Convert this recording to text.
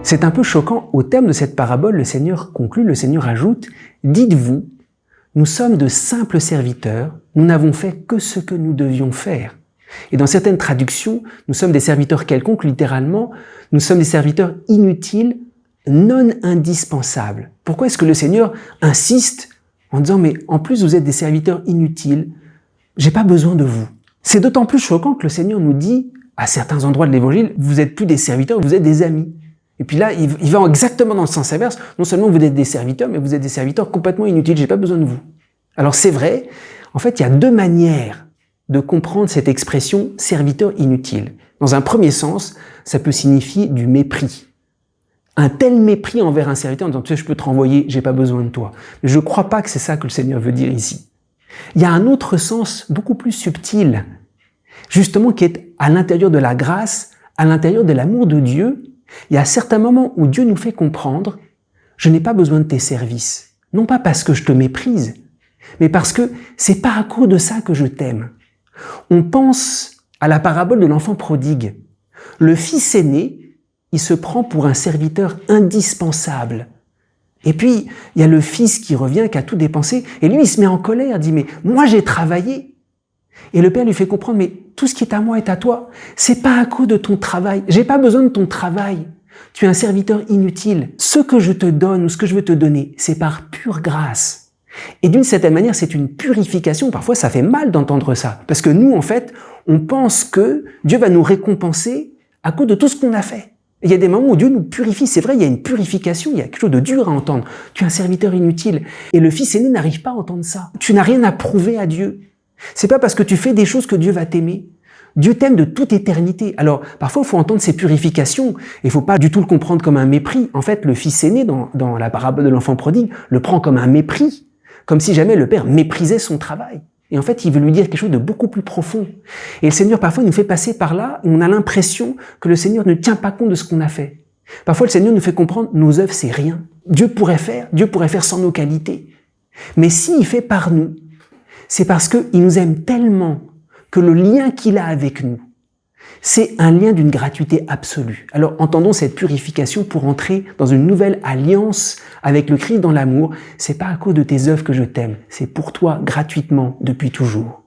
C'est un peu choquant. Au terme de cette parabole, le Seigneur conclut, le Seigneur ajoute « Dites-vous, nous sommes de simples serviteurs, nous n'avons fait que ce que nous devions faire. » Et dans certaines traductions, nous sommes des serviteurs quelconques, littéralement, nous sommes des serviteurs inutiles, non indispensables. Pourquoi est-ce que le Seigneur insiste en disant « Mais en plus, vous êtes des serviteurs inutiles, j'ai pas besoin de vous. » C'est d'autant plus choquant que le Seigneur nous dit, à certains endroits de l'Évangile, vous êtes plus des serviteurs, vous êtes des amis. Et puis là, il va exactement dans le sens inverse. Non seulement vous êtes des serviteurs, mais vous êtes des serviteurs complètement inutiles. J'ai pas besoin de vous. Alors c'est vrai. En fait, il y a deux manières de comprendre cette expression serviteur inutile. Dans un premier sens, ça peut signifier du mépris. Un tel mépris envers un serviteur en disant, tu sais, je peux te renvoyer, j'ai pas besoin de toi. Mais je crois pas que c'est ça que le Seigneur veut dire ici. Il y a un autre sens beaucoup plus subtil, justement qui est à l'intérieur de la grâce, à l'intérieur de l'amour de Dieu. Il y a certains moments où Dieu nous fait comprendre « Je n'ai pas besoin de tes services. » Non pas parce que je te méprise, mais parce que c'est pas à cause de ça que je t'aime. On pense à la parabole de l'enfant prodigue. Le fils aîné, il se prend pour un serviteur indispensable. Et puis, il y a le fils qui revient, qui a tout dépensé, et lui, il se met en colère, dit « Mais moi, j'ai travaillé. » Et le père lui fait comprendre « Mais tout ce qui est à moi est à toi. C'est pas à cause de ton travail. J'ai pas besoin de ton travail. Tu es un serviteur inutile. Ce que je te donne ou ce que je veux te donner, c'est par pure grâce. » Et d'une certaine manière, c'est une purification. Parfois, ça fait mal d'entendre ça. Parce que nous, en fait, on pense que Dieu va nous récompenser à cause de tout ce qu'on a fait. Il y a des moments où Dieu nous purifie. C'est vrai, il y a une purification, il y a quelque chose de dur à entendre. Tu es un serviteur inutile. Et le fils aîné n'arrive pas à entendre ça. Tu n'as rien à prouver à Dieu. C'est pas parce que tu fais des choses que Dieu va t'aimer. Dieu t'aime de toute éternité. Alors, parfois, il faut entendre ces purifications. Il faut pas du tout le comprendre comme un mépris. En fait, le fils aîné, dans la parabole de l'enfant prodigue, le prend comme un mépris. Comme si jamais le père méprisait son travail. Et en fait, il veut lui dire quelque chose de beaucoup plus profond. Et le Seigneur, parfois, nous fait passer par là où on a l'impression que le Seigneur ne tient pas compte de ce qu'on a fait. Parfois, le Seigneur nous fait comprendre, nos œuvres, c'est rien. Dieu pourrait faire sans nos qualités. Mais s'il fait par nous, c'est parce qu'il nous aime tellement que le lien qu'il a avec nous, c'est un lien d'une gratuité absolue. Alors entendons cette purification pour entrer dans une nouvelle alliance avec le Christ dans l'amour. C'est pas à cause de tes œuvres que je t'aime, c'est pour toi gratuitement depuis toujours.